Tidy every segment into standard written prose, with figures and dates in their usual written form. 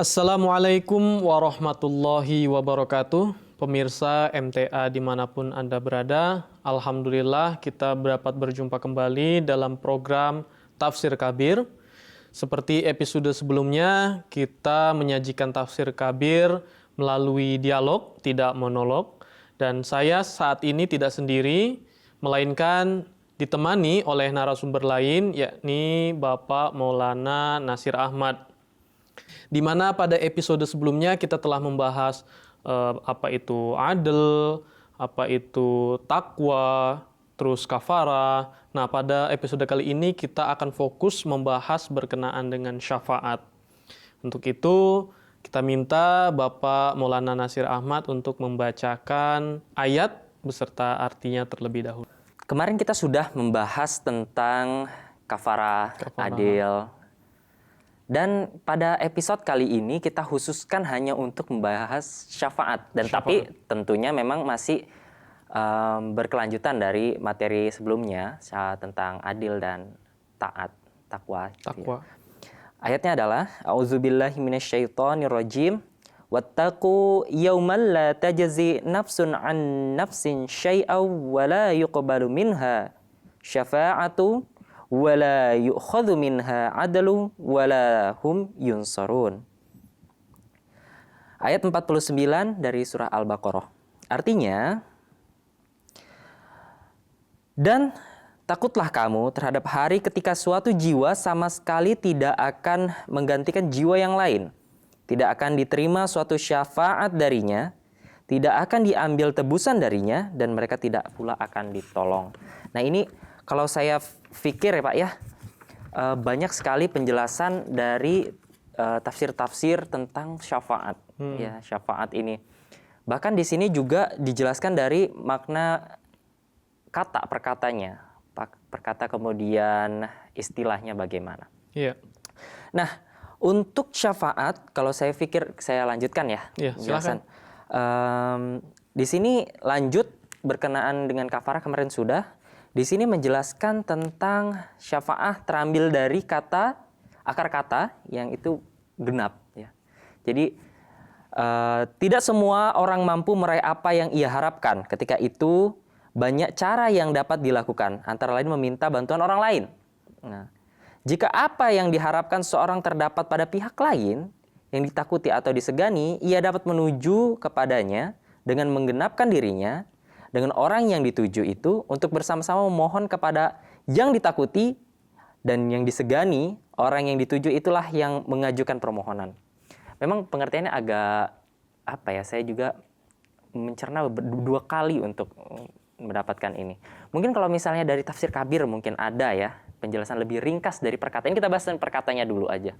Assalamualaikum warahmatullahi wabarakatuh. Pemirsa MTA dimanapun Anda berada, Alhamdulillah kita dapat berjumpa kembali dalam program Tafsir Kabir. Seperti episode sebelumnya, kita menyajikan Tafsir Kabir melalui dialog, tidak monolog. Dan saya saat ini tidak sendiri, melainkan ditemani oleh narasumber lain, yakni Bapak Maulana Nasir Ahmad. Di mana pada episode sebelumnya kita telah membahas apa itu adl, apa itu takwa, terus kafara. Nah, pada episode kali ini kita akan fokus membahas berkenaan dengan syafaat. Untuk itu, kita minta Bapak Maulana Nasir Ahmad untuk membacakan ayat beserta artinya terlebih dahulu. Kemarin kita sudah membahas tentang kafara, adil. Dan pada episode kali ini kita khususkan hanya untuk membahas syafaat. Tapi tentunya memang masih berkelanjutan dari materi sebelumnya tentang adil dan taat, takwa. Gitu ya. Ayatnya adalah A'udzubillahi minasyaitonirrajim. Wattaqu yauman la tajzi nafsun an nafsin syai'aw wa la yuqbalu minha syafa'atu wala yu'khadhu minha 'adlu wala hum yunsarun. Ayat 49 dari surah Al-Baqarah. Artinya, dan takutlah kamu terhadap hari ketika suatu jiwa sama sekali tidak akan menggantikan jiwa yang lain, tidak akan diterima suatu syafaat darinya, tidak akan diambil tebusan darinya, dan mereka tidak pula akan ditolong. Nah, ini kalau saya pikir ya Pak ya, banyak sekali penjelasan dari tafsir-tafsir tentang syafaat. Ya, syafaat ini. Bahkan di sini juga dijelaskan dari makna kata perkatanya. Perkata kemudian istilahnya bagaimana. Iya. Nah, untuk syafaat, kalau saya pikir saya lanjutkan ya. Iya, silakan. Di sini lanjut berkenaan dengan kafarah kemarin sudah. Di sini menjelaskan tentang syafaat terambil dari kata akar kata yang itu genap ya. Jadi tidak semua orang mampu meraih apa yang ia harapkan. Ketika itu banyak cara yang dapat dilakukan, antara lain meminta bantuan orang lain. Nah, jika apa yang diharapkan seorang terdapat pada pihak lain yang ditakuti atau disegani, ia dapat menuju kepadanya dengan menggenapkan dirinya dengan orang yang dituju itu untuk bersama-sama memohon kepada yang ditakuti dan yang disegani, orang yang dituju itulah yang mengajukan permohonan. Memang pengertiannya agak saya juga mencerna dua kali untuk mendapatkan ini. Mungkin kalau misalnya dari tafsir Kabir mungkin ada ya penjelasan lebih ringkas dari perkataan. Kita bahas perkataannya dulu aja.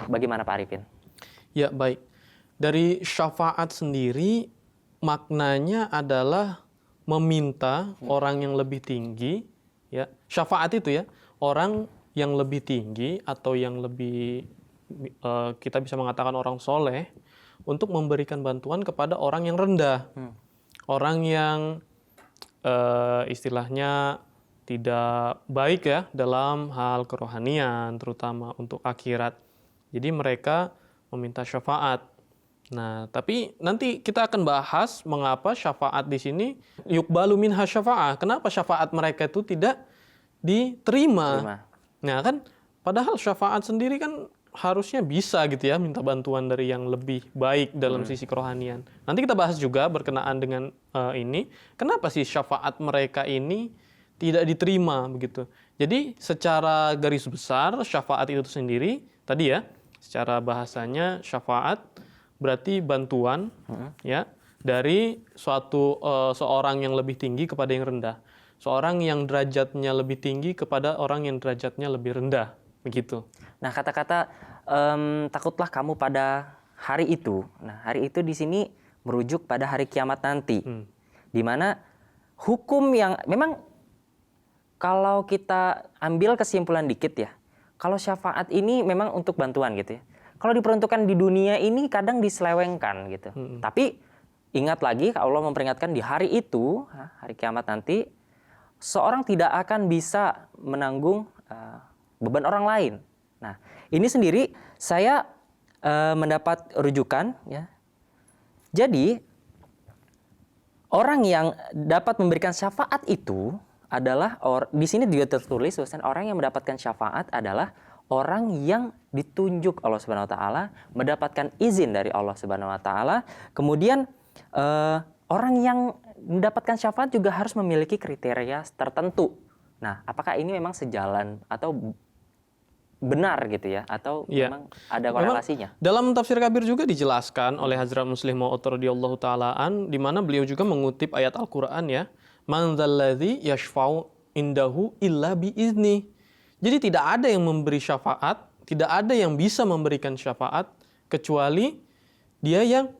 Bagaimana Pak Arifin? Ya, baik. Dari syafaat sendiri maknanya adalah meminta orang yang lebih tinggi, ya. Syafaat itu ya, orang yang lebih tinggi atau yang lebih kita bisa mengatakan orang soleh untuk memberikan bantuan kepada orang yang rendah. Orang yang istilahnya tidak baik ya dalam hal kerohanian, terutama untuk akhirat. Jadi mereka meminta syafaat. Nah, tapi nanti kita akan bahas mengapa syafaat di sini yuqbalu minha syafa'ah. Kenapa syafaat mereka itu tidak diterima? Nah, kan padahal syafaat sendiri kan harusnya bisa gitu ya minta bantuan dari yang lebih baik dalam sisi kerohanian. Nanti kita bahas juga berkenaan dengan ini, kenapa sih syafaat mereka ini tidak diterima begitu. Jadi secara garis besar syafaat itu sendiri tadi ya, secara bahasanya syafaat berarti bantuan ya dari suatu seorang yang lebih tinggi kepada yang rendah. Seorang yang derajatnya lebih tinggi kepada orang yang derajatnya lebih rendah, begitu. Nah, kata-kata takutlah kamu pada hari itu. Nah, hari itu di sini merujuk pada hari kiamat nanti. Di mana hukum yang memang kalau kita ambil kesimpulan dikit ya, kalau syafaat ini memang untuk bantuan gitu ya. Kalau diperuntukkan di dunia ini kadang diselewengkan gitu. Tapi ingat lagi Allah memperingatkan di hari itu, hari kiamat nanti, seorang tidak akan bisa menanggung beban orang lain. Nah, ini sendiri saya mendapat rujukan, ya. Jadi orang yang dapat memberikan syafaat itu adalah di sini juga tertulis bahwa orang yang mendapatkan syafaat adalah orang yang ditunjuk Allah Subhanahu wa taala, mendapatkan izin dari Allah Subhanahu wa taala. Kemudian orang yang mendapatkan syafaat juga harus memiliki kriteria tertentu. Nah, apakah ini memang sejalan atau benar gitu ya, atau memang ada korelasinya? Memang dalam tafsir kabir juga dijelaskan oleh Hazrat Muslim Maud radhiyallahu taalaan, di mana beliau juga mengutip ayat Al-Qur'an ya, man dzalladzi yashfa'u indahu illa biizni. Jadi tidak ada yang memberi syafaat, tidak ada yang bisa memberikan syafaat kecuali dia yang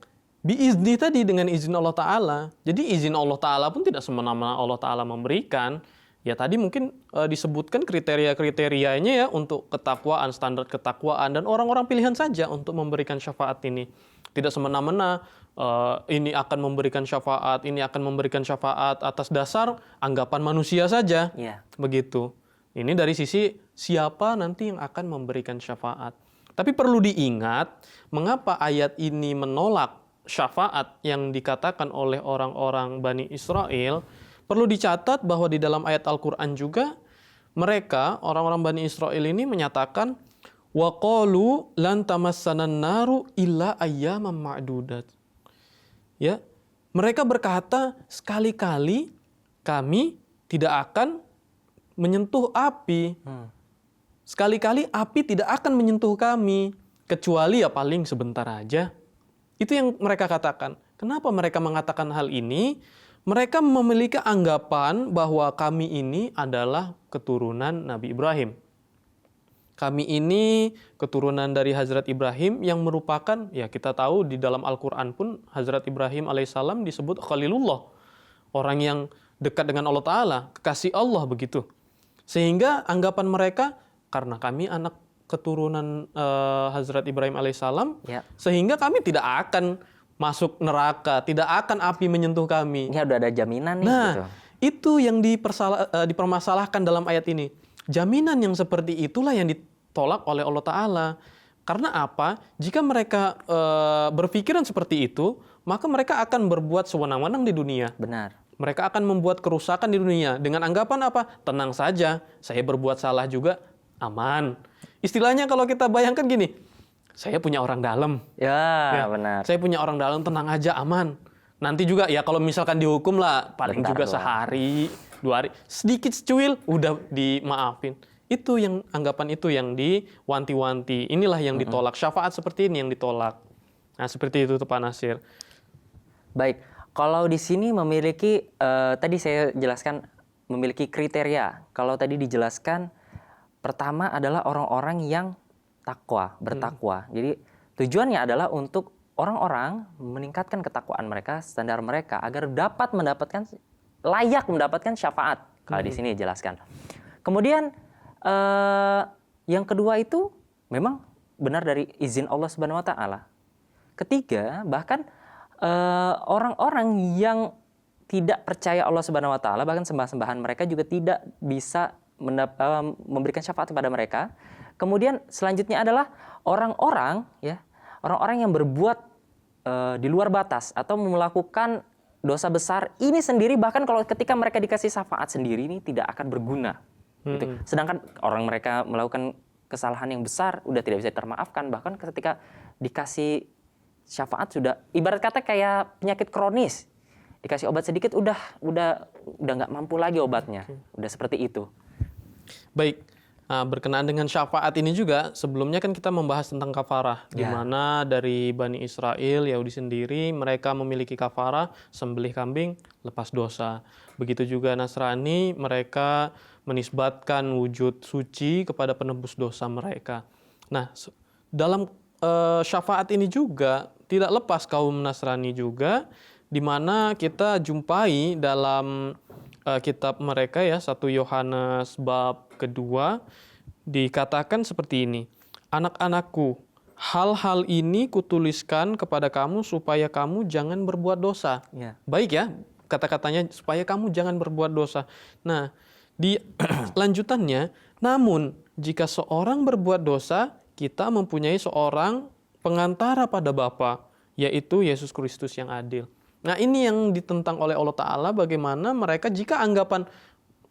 biizni tadi, dengan izin Allah Ta'ala. Jadi izin Allah Ta'ala pun tidak semena-mena Allah Ta'ala memberikan. Ya tadi mungkin disebutkan kriteria-kriterianya ya untuk ketakwaan, standar ketakwaan, dan orang-orang pilihan saja untuk memberikan syafaat ini. Tidak semena-mena ini akan memberikan syafaat, ini akan memberikan syafaat atas dasar anggapan manusia saja. Iya. Begitu. Ini dari sisi siapa nanti yang akan memberikan syafaat. Tapi perlu diingat, mengapa ayat ini menolak syafaat yang dikatakan oleh orang-orang Bani Israel. Perlu dicatat bahwa di dalam ayat Al-Quran juga mereka, orang-orang Bani Israel ini menyatakan wa qalu lan tamassanan naru illa ayyaman ma'dudat. Ya, mereka berkata sekali-kali kami tidak akan menyentuh api. Sekali-kali api tidak akan menyentuh kami kecuali ya paling sebentar aja. Itu yang mereka katakan. Kenapa mereka mengatakan hal ini? Mereka memiliki anggapan bahwa kami ini adalah keturunan Nabi Ibrahim. Kami ini keturunan dari Hazrat Ibrahim yang merupakan, ya kita tahu di dalam Al-Quran pun Hazrat Ibrahim alaihissalam disebut Khalilullah. Orang yang dekat dengan Allah Ta'ala, kekasih Allah begitu. Sehingga anggapan mereka, karena kami anak keturunan Hazrat Ibrahim alaihissalam, Ya. sehingga kami tidak akan masuk neraka, tidak akan api menyentuh kami. Ini udah ada jaminan nih Nah, gitu. itu yang dipermasalahkan dalam ayat ini. Jaminan yang seperti itulah yang ditolak oleh Allah Ta'ala. Karena apa? Jika mereka berpikiran seperti itu, maka mereka akan berbuat sewenang-wenang di dunia. Benar. Mereka akan membuat kerusakan di dunia. Dengan anggapan apa? Tenang saja, saya berbuat salah juga, aman. Istilahnya kalau kita bayangkan gini, saya punya orang dalam. Ya, benar. Saya punya orang dalam, tenang aja, aman. Nanti juga ya kalau misalkan dihukum lah, paling Bentar juga doang. sehari, 2 hari. Sedikit secuil, udah dimaafin. Itu yang anggapan itu yang diwanti-wanti. Inilah yang ditolak. Syafaat seperti ini yang ditolak. Nah seperti itu tuh Pak Nasir. Baik, kalau di sini memiliki, tadi saya jelaskan memiliki kriteria. Kalau tadi dijelaskan, pertama adalah orang-orang yang bertakwa. Jadi tujuannya adalah untuk orang-orang meningkatkan ketakwaan mereka, standar mereka, agar dapat layak mendapatkan syafaat. Kalau di sini dijelaskan. Kemudian yang kedua itu memang benar dari izin Allah Subhanahu wa taala. Ketiga, bahkan orang-orang yang tidak percaya Allah Subhanahu wa taala, bahkan sembah-sembahan mereka juga tidak bisa memberikan syafaat kepada mereka. Kemudian selanjutnya adalah orang-orang yang berbuat di luar batas atau melakukan dosa besar ini sendiri, bahkan kalau ketika mereka dikasih syafaat sendiri ini tidak akan berguna. Gitu. Sedangkan orang mereka melakukan kesalahan yang besar udah tidak bisa termaafkan, bahkan ketika dikasih syafaat sudah ibarat kata kayak penyakit kronis, dikasih obat sedikit udah nggak mampu lagi obatnya, udah seperti itu. Baik, nah, berkenaan dengan syafaat ini juga, sebelumnya kan kita membahas tentang kafarah, di mana dari Bani Israel, Yahudi sendiri, mereka memiliki kafarah, sembelih kambing, lepas dosa. Begitu juga Nasrani, mereka menisbatkan wujud suci kepada penebus dosa mereka. Nah, dalam syafaat ini juga tidak lepas kaum Nasrani juga, di mana kita jumpai dalam kitab mereka ya, 1 Yohanes bab kedua, dikatakan seperti ini. Anak-anakku, hal-hal ini kutuliskan kepada kamu supaya kamu jangan berbuat dosa. Ya. Baik ya, kata-katanya supaya kamu jangan berbuat dosa. Nah, di lanjutannya, namun jika seorang berbuat dosa, kita mempunyai seorang pengantara pada Bapa, yaitu Yesus Kristus yang adil. Nah, ini yang ditentang oleh Allah Ta'ala, bagaimana mereka jika anggapan,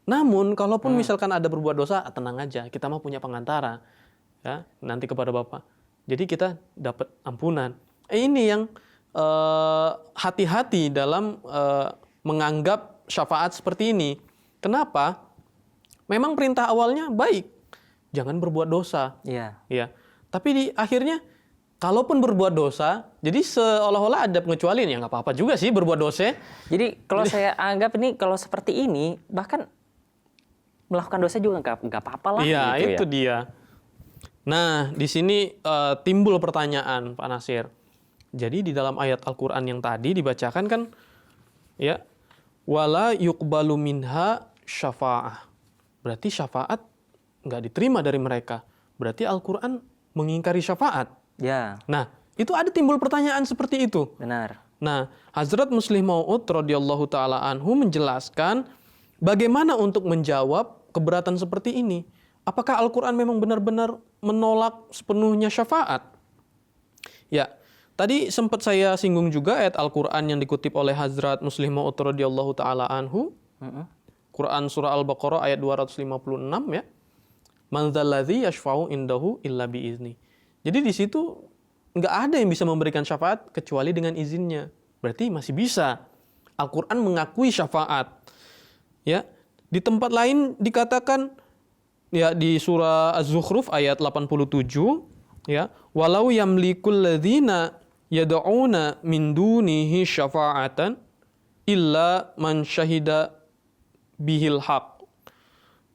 namun kalaupun misalkan ada berbuat dosa, tenang aja, kita mah punya pengantara, ya, nanti kepada Bapa. Jadi kita dapat ampunan. Ini yang hati-hati dalam menganggap syafaat seperti ini. Kenapa? Memang perintah awalnya baik, jangan berbuat dosa. Iya. Ya, tapi di akhirnya, kalaupun berbuat dosa, jadi seolah-olah ada pengecualian, ya nggak apa-apa juga sih berbuat dosa. Jadi kalau saya anggap ini, kalau seperti ini, bahkan melakukan dosa juga nggak apa-apa lah. Iya, gitu itu dia. Nah, di sini timbul pertanyaan, Pak Nasir. Jadi di dalam ayat Al-Quran yang tadi dibacakan kan, ya, wala yuqbalu minha syafa'ah. Berarti syafaat nggak diterima dari mereka. Berarti Al-Quran mengingkari syafaat. Ya, Nah, itu ada timbul pertanyaan seperti itu. benar. Nah, Hazrat Muslih Mau'ud radhiyallahu taala anhu menjelaskan bagaimana untuk menjawab keberatan seperti ini. Apakah Al-Quran memang benar-benar menolak sepenuhnya syafaat? Ya, tadi sempat saya singgung juga ayat Al-Quran yang dikutip oleh Hazrat Muslih Mau'ud radhiyallahu taala anhu. Quran surah Al-Baqarah ayat 256 ya. Man dzalladzi yashfa'u indahu illa biizni. Jadi di situ nggak ada yang bisa memberikan syafaat kecuali dengan izinnya. Berarti masih bisa. Al-Quran mengakui syafaat. Ya, di tempat lain dikatakan, ya, di surah Az-Zukhruf ayat 87, ya, walau yamlikul ladzina yad'una min dunihi syafa'atan illa man syahida bihil haq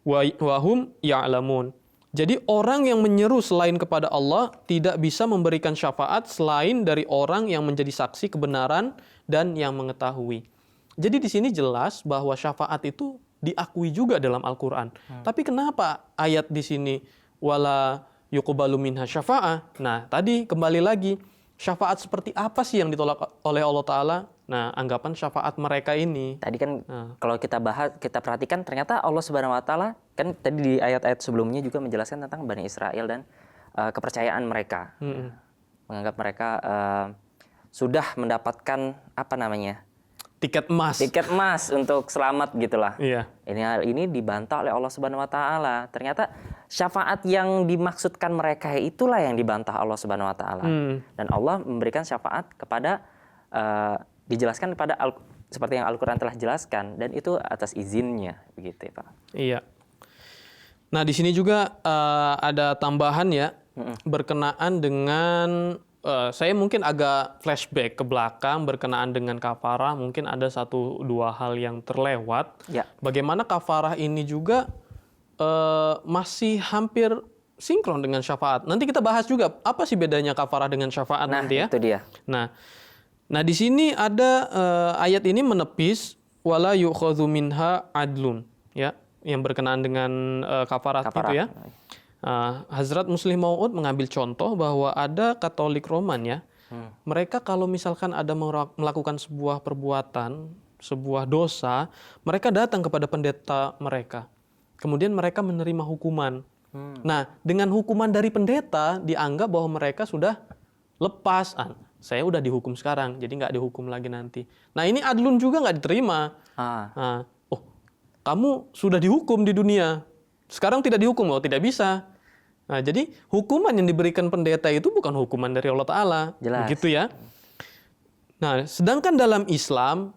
wa hum ya'lamun. Jadi orang yang menyeru selain kepada Allah tidak bisa memberikan syafaat selain dari orang yang menjadi saksi kebenaran dan yang mengetahui. Jadi di sini jelas bahwa syafaat itu diakui juga dalam Al-Quran. Tapi kenapa ayat di sini wala yuqbalu minha syafa'ah? Nah, tadi kembali lagi, syafaat seperti apa sih yang ditolak oleh Allah Ta'ala? Nah, anggapan syafaat mereka ini. Tadi kan kalau kita bahas, kita perhatikan ternyata Allah Subhanahu wa taala kan tadi di ayat-ayat sebelumnya juga menjelaskan tentang Bani Israel dan kepercayaan mereka. Menganggap mereka sudah mendapatkan apa namanya? Tiket emas. Tiket emas untuk selamat gitulah. Iya. Ini dibantah oleh Allah Subhanahu wa taala. Ternyata syafaat yang dimaksudkan mereka itulah yang dibantah Allah Subhanahu wa taala. Dan Allah memberikan syafaat kepada dijelaskan pada seperti yang Al-Qur'an telah jelaskan, dan itu atas izinnya begitu, Pak. Iya. Nah, di sini juga ada tambahan ya, berkenaan dengan saya mungkin agak flashback ke belakang berkenaan dengan kafarah, mungkin ada 1-2 hal yang terlewat. Ya. Bagaimana kafarah ini juga masih hampir sinkron dengan syafaat. Nanti kita bahas juga apa sih bedanya kafarah dengan syafaat nanti ya. Itu dia. Nah, di sini ada ayat ini menepis wala yu'khadhu minha adlun, ya, yang berkenaan dengan kafarat itu ya. Hazrat Muslih Mau'ud mengambil contoh bahwa ada Katolik Roman ya. Mereka kalau misalkan ada melakukan sebuah perbuatan, sebuah dosa, mereka datang kepada pendeta mereka. Kemudian mereka menerima hukuman. Nah, dengan hukuman dari pendeta dianggap bahwa mereka sudah lepas. Saya udah dihukum sekarang, jadi nggak dihukum lagi nanti. Nah, ini adlun juga nggak diterima. Nah, kamu sudah dihukum di dunia, sekarang tidak dihukum, tidak bisa. Nah, jadi hukuman yang diberikan pendeta itu bukan hukuman dari Allah Ta'ala. Jelas. Begitu ya. Nah, sedangkan dalam Islam,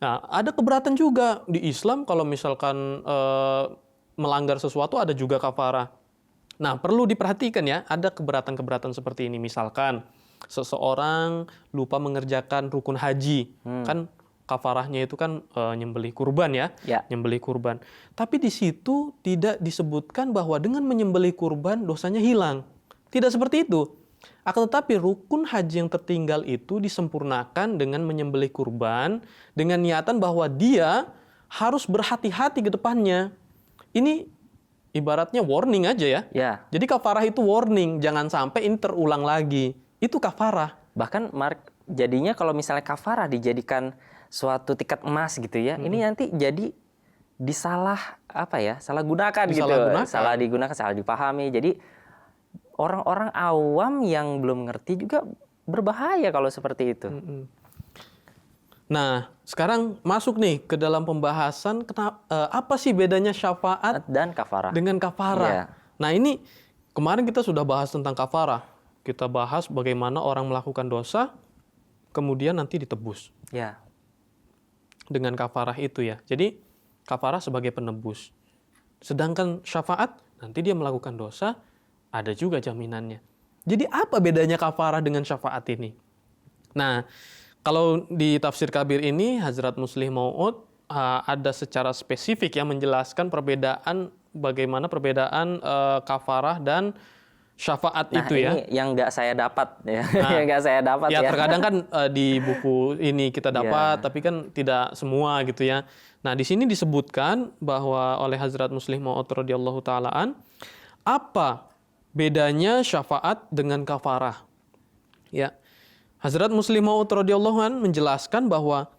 ada keberatan juga. Di Islam kalau misalkan melanggar sesuatu ada juga kafarah. Nah, perlu diperhatikan ya, ada keberatan-keberatan seperti ini. Misalkan seseorang lupa mengerjakan rukun haji, kan kafarahnya itu kan nyembelih kurban ya, nyembelih kurban. Tapi di situ tidak disebutkan bahwa dengan menyembelih kurban dosanya hilang. Tidak seperti itu. Akan tetapi rukun haji yang tertinggal itu disempurnakan dengan menyembelih kurban dengan niatan bahwa dia harus berhati-hati ke depannya. Ini ibaratnya warning aja ya. Jadi kafarah itu warning, jangan sampai ini terulang lagi. Itu kafarah. Bahkan jadinya kalau misalnya kafarah dijadikan suatu tiket emas gitu ya, ini nanti jadi salah gunakan gitu. Salah digunakan, salah dipahami. Jadi orang-orang awam yang belum ngerti juga berbahaya kalau seperti itu. Nah, sekarang masuk nih ke dalam pembahasan apa sih bedanya syafaat Dan kafarah. dengan kafarah. Iya. Nah, ini kemarin kita sudah bahas tentang kafarah. Kita bahas bagaimana orang melakukan dosa kemudian nanti ditebus Ya. dengan kafarah itu ya. Jadi kafarah sebagai penebus. Sedangkan syafaat nanti dia melakukan dosa ada juga jaminannya. Jadi apa bedanya kafarah dengan syafaat ini? Nah, kalau di tafsir Kabir ini Hazrat Muslih Mau'ud ada secara spesifik yang menjelaskan bagaimana perbedaan kafarah dan syafaat Nah, itu ya. ini yang nggak saya dapat ya. Yang nggak saya dapat ya. Ya terkadang kan di buku ini kita dapat, tapi kan tidak semua gitu ya. Nah di sini disebutkan bahwa oleh Hazrat Muslih Mau'ud radhiyallahu taalaan apa bedanya syafaat dengan kafarah? Ya, Hazrat Muslih Mau'ud radhiyallahu an menjelaskan bahwa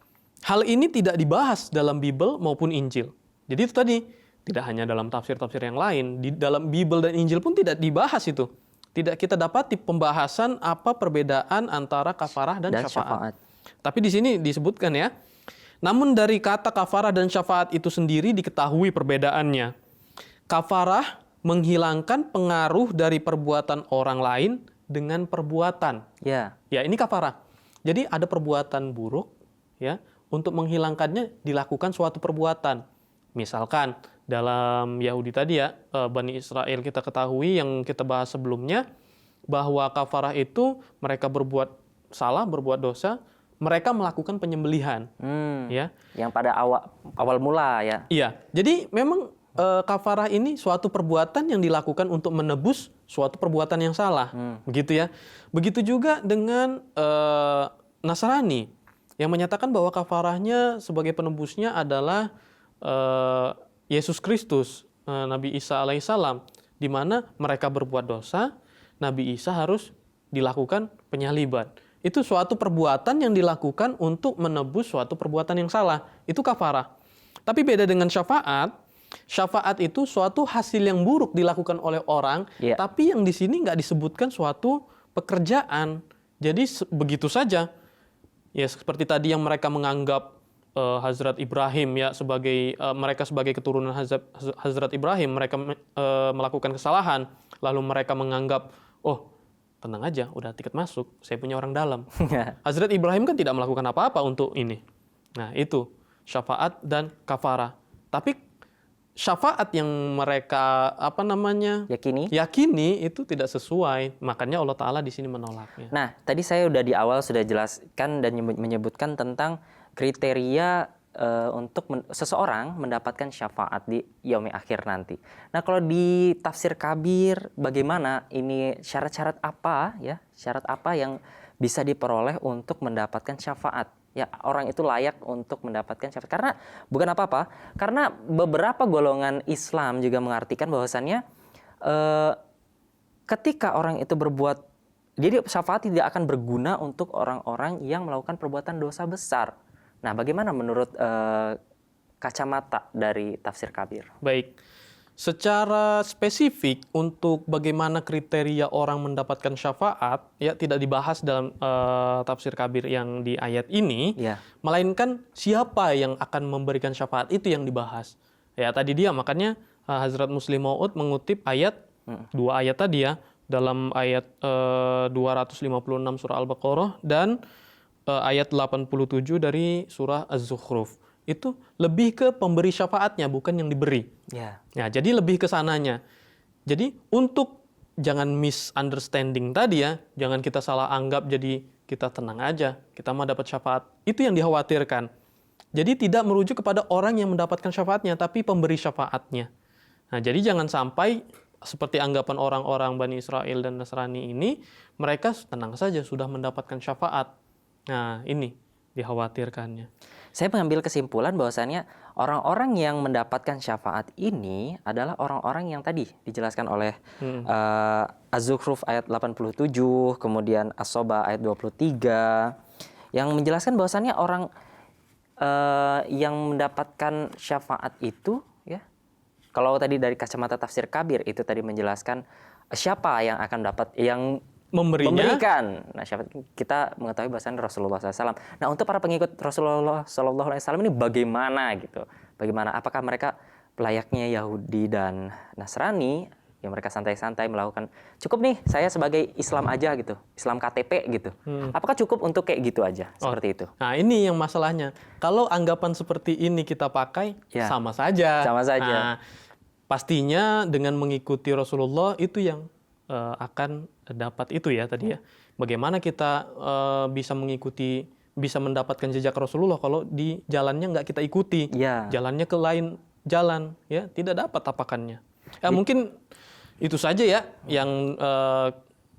hal ini tidak dibahas dalam Bible maupun Injil. Jadi itu tadi tidak hanya dalam tafsir-tafsir yang lain, di dalam Bible dan Injil pun tidak dibahas itu. Tidak kita dapati pembahasan apa perbedaan antara kafarah dan syafaat. Tapi di sini disebutkan ya. Namun dari kata kafarah dan syafaat itu sendiri diketahui perbedaannya. Kafarah menghilangkan pengaruh dari perbuatan orang lain dengan perbuatan. Ya. Ya, ini kafarah. Jadi ada perbuatan buruk ya, untuk menghilangkannya dilakukan suatu perbuatan. Misalkan dalam Yahudi tadi ya, Bani Israel kita ketahui yang kita bahas sebelumnya bahwa kafarah itu mereka berbuat salah, berbuat dosa, mereka melakukan penyembelihan. Ya. Yang pada awal mula ya. Iya. Jadi memang kafarah ini suatu perbuatan yang dilakukan untuk menebus suatu perbuatan yang salah. Begitu ya. Begitu juga dengan Nasrani yang menyatakan bahwa kafarahnya sebagai penebusnya adalah Yesus Kristus, Nabi Isa alaihissalam, di mana mereka berbuat dosa, Nabi Isa harus dilakukan penyaliban. Itu suatu perbuatan yang dilakukan untuk menebus suatu perbuatan yang salah. Itu kafarah. Tapi beda dengan syafaat. Syafaat itu suatu hasil yang buruk dilakukan oleh orang, tapi yang di sini nggak disebutkan suatu pekerjaan. Jadi begitu saja. Ya seperti tadi yang mereka menganggap Hazrat Ibrahim ya mereka sebagai keturunan Hazrat Ibrahim, mereka melakukan kesalahan, lalu mereka menganggap, oh tenang aja, udah tiket masuk, saya punya orang dalam. Hazrat Ibrahim kan tidak melakukan apa-apa untuk ini. Nah itu syafaat dan kafarah. Tapi syafaat yang mereka yakini itu tidak sesuai, makanya Allah Ta'ala di sini menolaknya. Nah tadi saya udah di awal sudah jelaskan dan menyebutkan tentang kriteria untuk seseorang mendapatkan syafaat di yaumil akhir nanti. Nah, kalau di tafsir Kabir bagaimana ini syarat-syarat apa ya? Syarat apa yang bisa diperoleh untuk mendapatkan syafaat? Ya, orang itu layak untuk mendapatkan syafaat. Karena bukan apa-apa, karena beberapa golongan Islam juga mengartikan bahwasannya ketika orang itu berbuat, jadi syafaat tidak akan berguna untuk orang-orang yang melakukan perbuatan dosa besar. Nah, bagaimana menurut kacamata dari tafsir Kabir? Baik, secara spesifik untuk bagaimana kriteria orang mendapatkan syafaat, ya tidak dibahas dalam tafsir Kabir yang di ayat ini, melainkan siapa yang akan memberikan syafaat itu yang dibahas. Ya tadi dia makanya Hazrat Muslih Mau'ud mengutip ayat dua ayat tadi ya, dalam ayat 256 surah Al-Baqarah dan ayat 87 dari surah Az-Zukhruf. Itu lebih ke pemberi syafaatnya, bukan yang diberi. Ya, jadi lebih ke sananya. Jadi untuk jangan misunderstanding tadi ya, jangan kita salah anggap jadi kita tenang aja, kita mau dapat syafaat. Itu yang dikhawatirkan. Jadi tidak merujuk kepada orang yang mendapatkan syafaatnya, tapi pemberi syafaatnya. Nah, jadi jangan sampai seperti anggapan orang-orang Bani Israel dan Nasrani ini, mereka tenang saja sudah mendapatkan syafaat. Nah, ini dikhawatirkannya. Saya mengambil kesimpulan bahwasannya orang-orang yang mendapatkan syafaat ini adalah orang-orang yang tadi dijelaskan oleh Az-Zukhruf ayat 87, kemudian As-Soba ayat 23, yang menjelaskan bahwasannya orang yang mendapatkan syafaat itu ya Kalau tadi dari kacamata tafsir kabir itu tadi menjelaskan siapa yang akan dapat yang memberikan. Nah, siapa kita mengetahui bahasanya Rasulullah SAW. Nah, untuk para pengikut Rasulullah SAW ini bagaimana gitu? Bagaimana? Apakah mereka layaknya Yahudi dan Nasrani yang mereka santai-santai melakukan cukup nih saya sebagai Islam aja gitu, Islam KTP gitu. Apakah cukup untuk kayak gitu aja seperti itu? Nah, ini yang masalahnya. Kalau anggapan seperti ini kita pakai, Ya, sama saja. sama saja. Nah, pastinya dengan mengikuti Rasulullah itu yang akan dapat itu ya tadi ya. Bagaimana kita bisa mengikuti, bisa mendapatkan jejak Rasulullah kalau di jalannya nggak kita ikuti, Ya. jalannya ke lain jalan, ya tidak dapat apakannya. Mungkin itu saja ya yang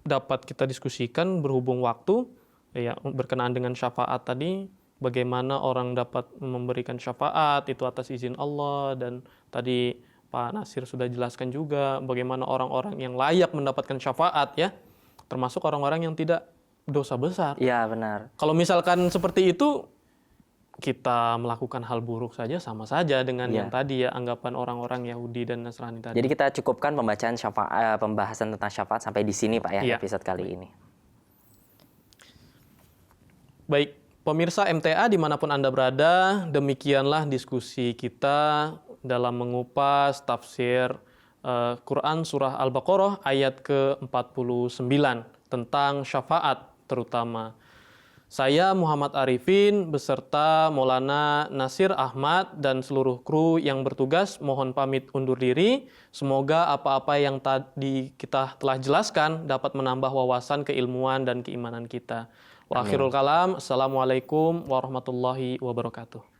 dapat kita diskusikan berhubung waktu ya berkenaan dengan syafaat tadi. Bagaimana orang dapat memberikan syafaat itu atas izin Allah, dan tadi Pak Nasir sudah jelaskan juga bagaimana orang-orang yang layak mendapatkan syafaat ya, termasuk orang-orang yang tidak dosa besar. Iya, benar. Kalau misalkan seperti itu, kita melakukan hal buruk saja sama saja dengan yang tadi ya, anggapan orang-orang Yahudi dan Nasrani tadi. Jadi kita cukupkan pembacaan pembahasan tentang syafaat sampai di sini Pak ya, Iya. episode kali ini. Baik, pemirsa MTA dimanapun Anda berada, demikianlah diskusi kita dalam mengupas tafsir Quran Surah Al-Baqarah ayat ke-49 tentang syafaat terutama. Saya Muhammad Arifin beserta Maulana Nasir Ahmad dan seluruh kru yang bertugas mohon pamit undur diri. Semoga apa-apa yang tadi kita telah jelaskan dapat menambah wawasan keilmuan dan keimanan kita. Wa akhirul kalam, Assalamualaikum warahmatullahi wabarakatuh.